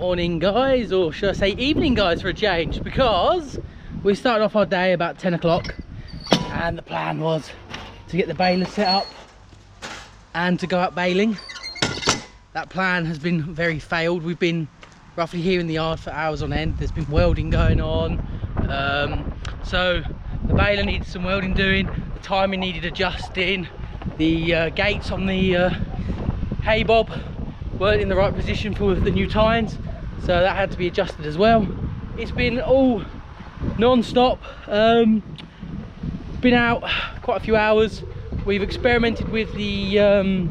morning guys, or should I say evening guys for a change, because we started off our day about 10 o'clock and the plan was to get the baler set up and to go out baling. That plan has been very failed. We've been roughly here in the yard for hours on end. There's been welding going on, so the baler needed some welding doing, the timing needed adjusting, the gates on the hay bob weren't in the right position for the new tines, so that had to be adjusted as well. It's been all non-stop. Been out quite a few hours. We've experimented with the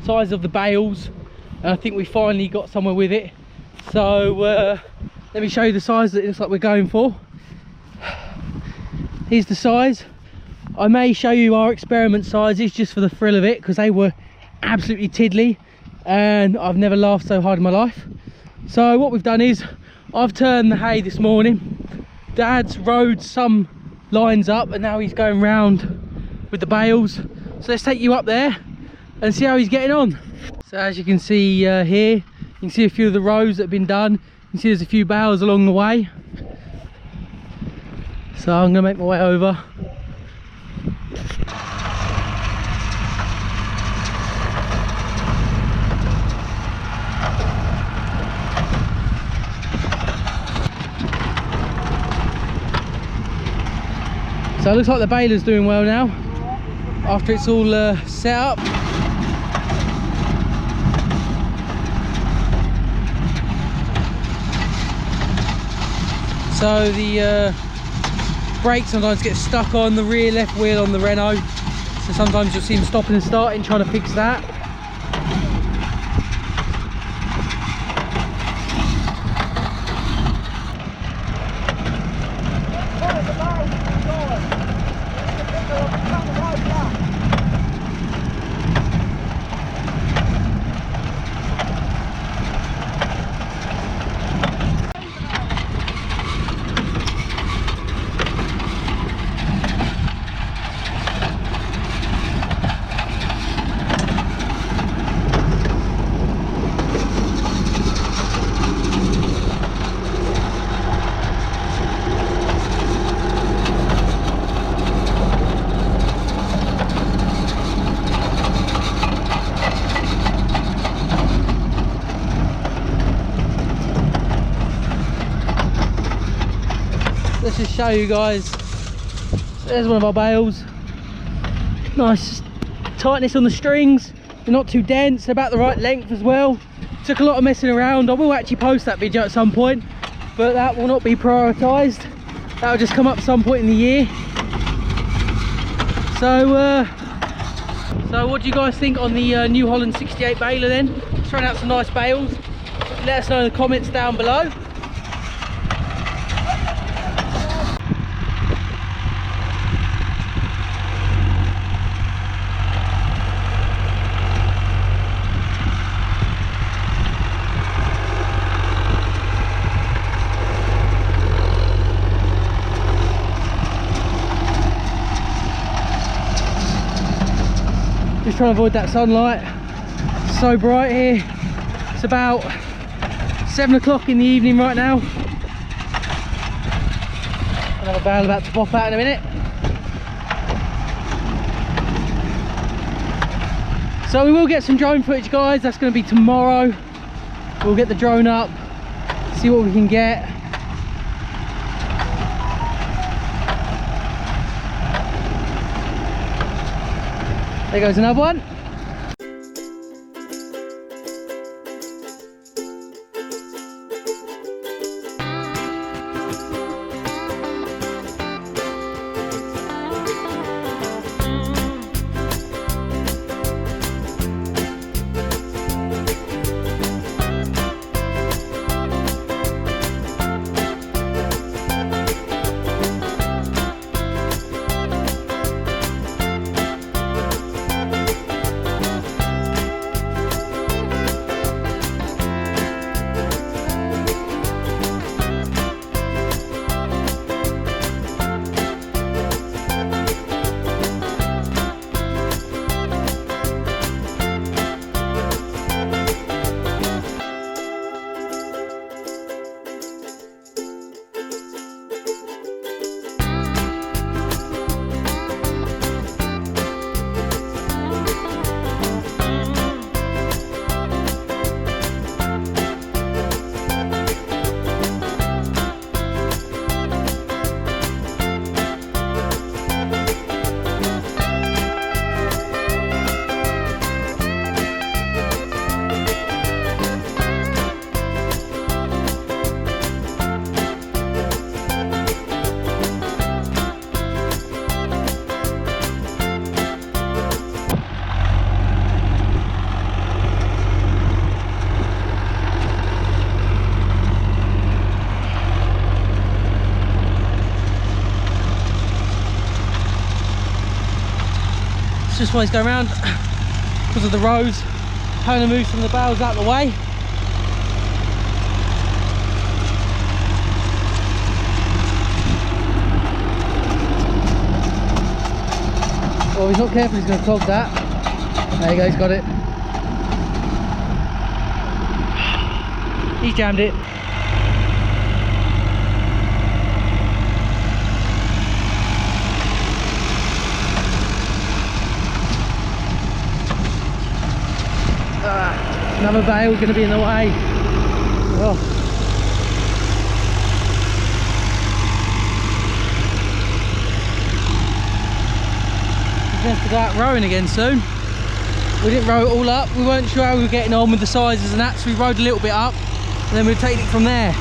size of the bales, and I think we finally got somewhere with it. So let me show you the size that it looks like we're going for. Here's the size. I may show you our experiment sizes just for the thrill of it, because they were absolutely tiddly and I've never laughed so hard in my life. So what we've done is I've turned the hay this morning. Dad's rode some lines up and now he's going round with the bales. So let's take you up there and see how he's getting on. So as you can see here, you can see a few of the rows that have been done. You can see there's a few bales along the way. So I'm going to make my way over. So it looks like the baler's doing well now, after it's all set up. So the brakes sometimes get stuck on the rear left wheel on the Renault, so sometimes you'll see them stopping and starting, trying to fix that. Let's just show you guys. There's one of our bales. Nice tightness on the strings. They're not too dense, they're about the right length as well. Took a lot of messing around. I will actually post that video at some point, but that will not be prioritised. That will just come up some point in the year. So what do you guys think on the new Holland 68 baler then? Throwing out some nice bales. Let us know in the comments down below. Just trying to avoid that sunlight. It's so bright here. It's about 7 o'clock in the evening right now. Another bale about to pop out in a minute. So we will get some drone footage, guys. That's going to be tomorrow. We'll get the drone up, see what we can get. There goes another one. just why he's going around, because of the roads. Trying to move some of the bales out of the way. Oh, he's not careful, he's going to clog that. There you go, he's got it. He's jammed it. Another bale going to be in the way. Oh. We're going to have to go out rowing again soon. We didn't row it all up. We weren't sure how we were getting on with the sizes and that, so we rowed a little bit up and then we'll take it from there.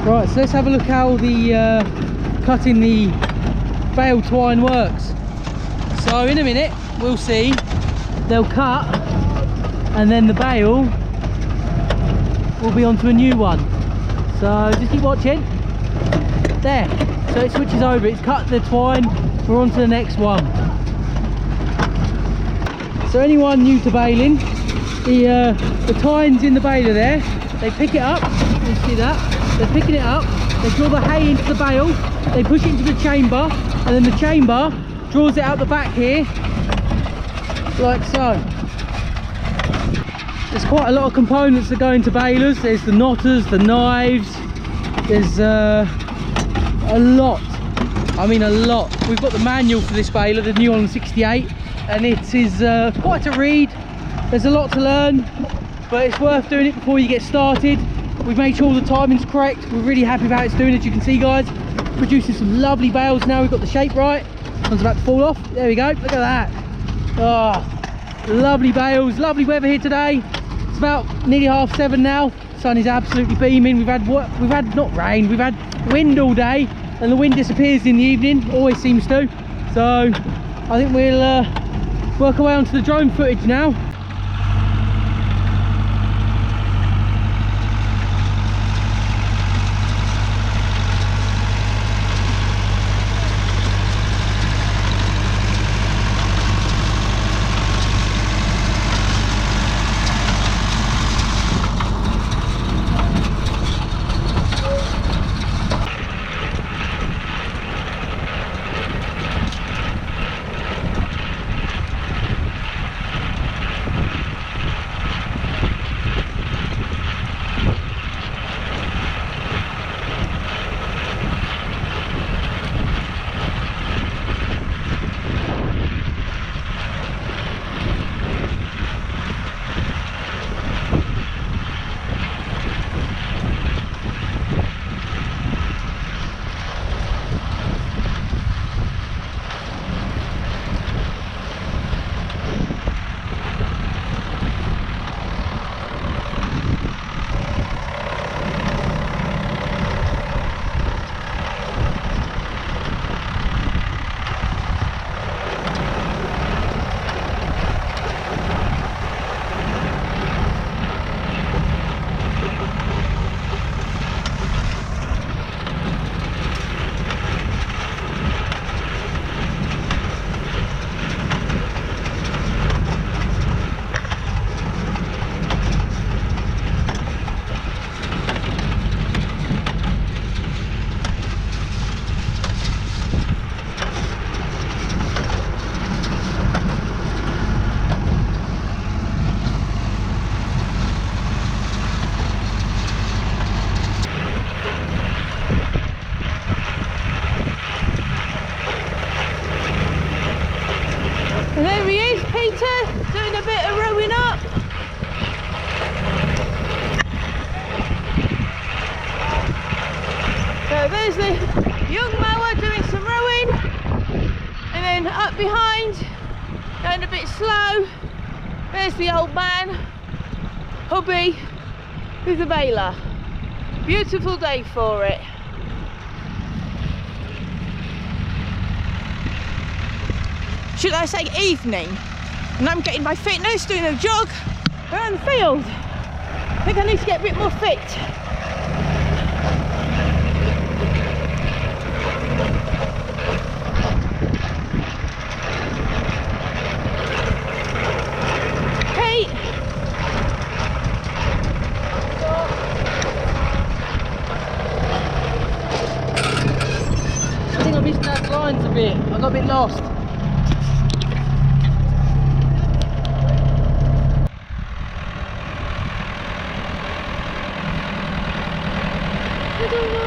Right, so let's have a look how the cutting the bale twine works. So in a minute we'll see they'll cut and then the bale will be onto a new one. So just keep watching. There, so it switches over, it's cut the twine, we're on to the next one. So anyone new to baling, the twine's in the baler there, they pick it up, you see that? They're picking it up, they draw the hay into the bale, they push it into the chamber, and then the chamber draws it out the back here, like so. There's quite a lot of components that go into balers. There's the knotters, the knives, there's a lot. I mean a lot. We've got the manual for this baler, the new Holland 68, and it is quite a read. There's a lot to learn, but it's worth doing it before you get started. We've made sure all the timing's correct. We're really happy with how it's doing, as you can see, guys. Producing some lovely bales now. We've got the shape right. One's about to fall off. There we go. Look at that. Oh, lovely bales. Lovely weather here today. It's about nearly 7:30 now. Sun is absolutely beaming. We've had not rain, we've had wind all day, and the wind disappears in the evening, always seems to. So I think we'll work our way onto the drone footage now. Doing a bit of rowing up. So there's the young mower doing some rowing, and then up behind, going a bit slow, there's the old man, hubby, with the baler. Beautiful day for it. Should I say evening? And I'm getting my fitness, doing a jog around the field. I think I need to get a bit more fit. Hey! I think I missed those lines a bit. I got a bit lost. I don't know.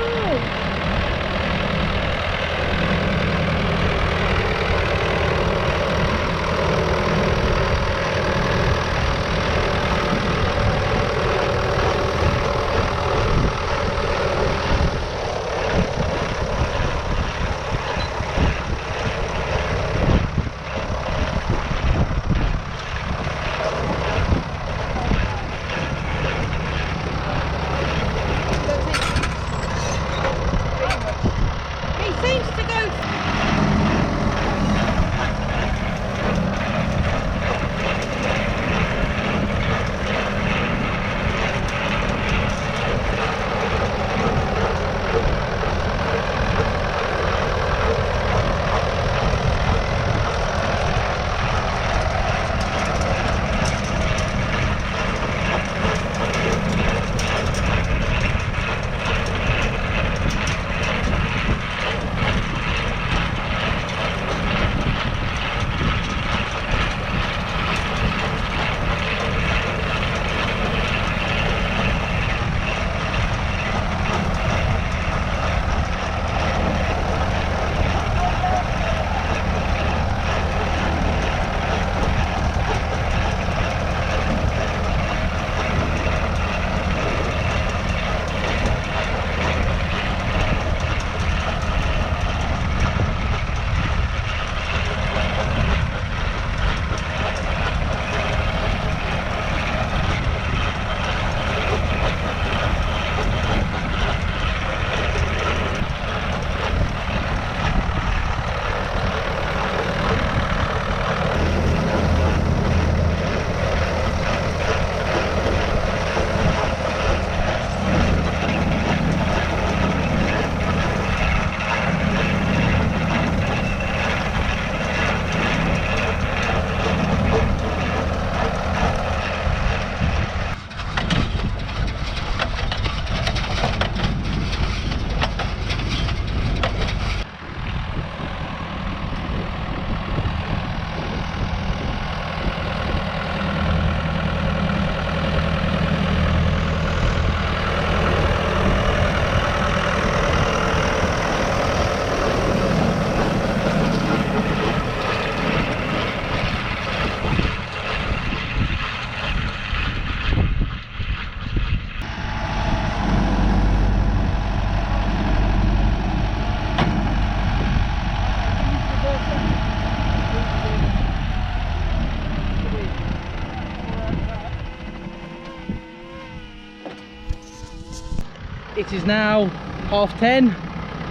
It is now 10:30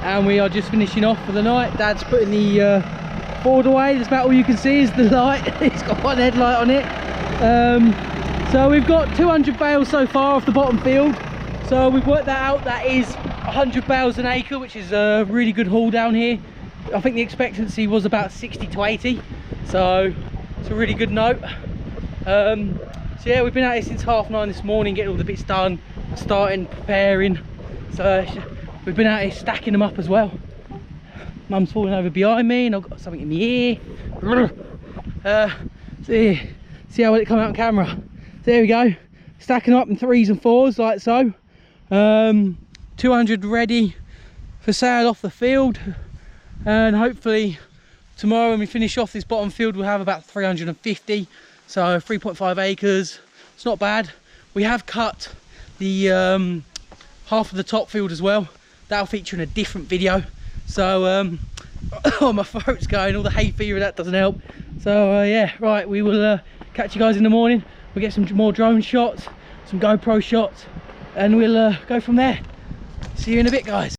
and we are just finishing off for the night. Dad's putting the board away. That's about all you can see is the light. It's got one headlight on it. So we've got 200 bales so far off the bottom field. So we've worked that out. That is 100 bales an acre, which is a really good haul down here. I think the expectancy was about 60 to 80. So it's a really good note. So yeah, we've been out here since 9:30 this morning, getting all the bits done, starting, preparing. So we've been out here stacking them up as well. Mum's falling over behind me and I've got something in the ear. See how well it come out on camera. So there we go, stacking up in 3s and 4s like so. 200 ready for sale off the field, and hopefully tomorrow when we finish off this bottom field we'll have about 350. So 3.5 acres, it's not bad. We have cut the half of the top field as well. That'll feature in a different video. So oh, my throat's going, all the hay fever, that doesn't help. So yeah, right, we will catch you guys in the morning. We'll get some more drone shots, some GoPro shots, and we'll go from there. See you in a bit, guys.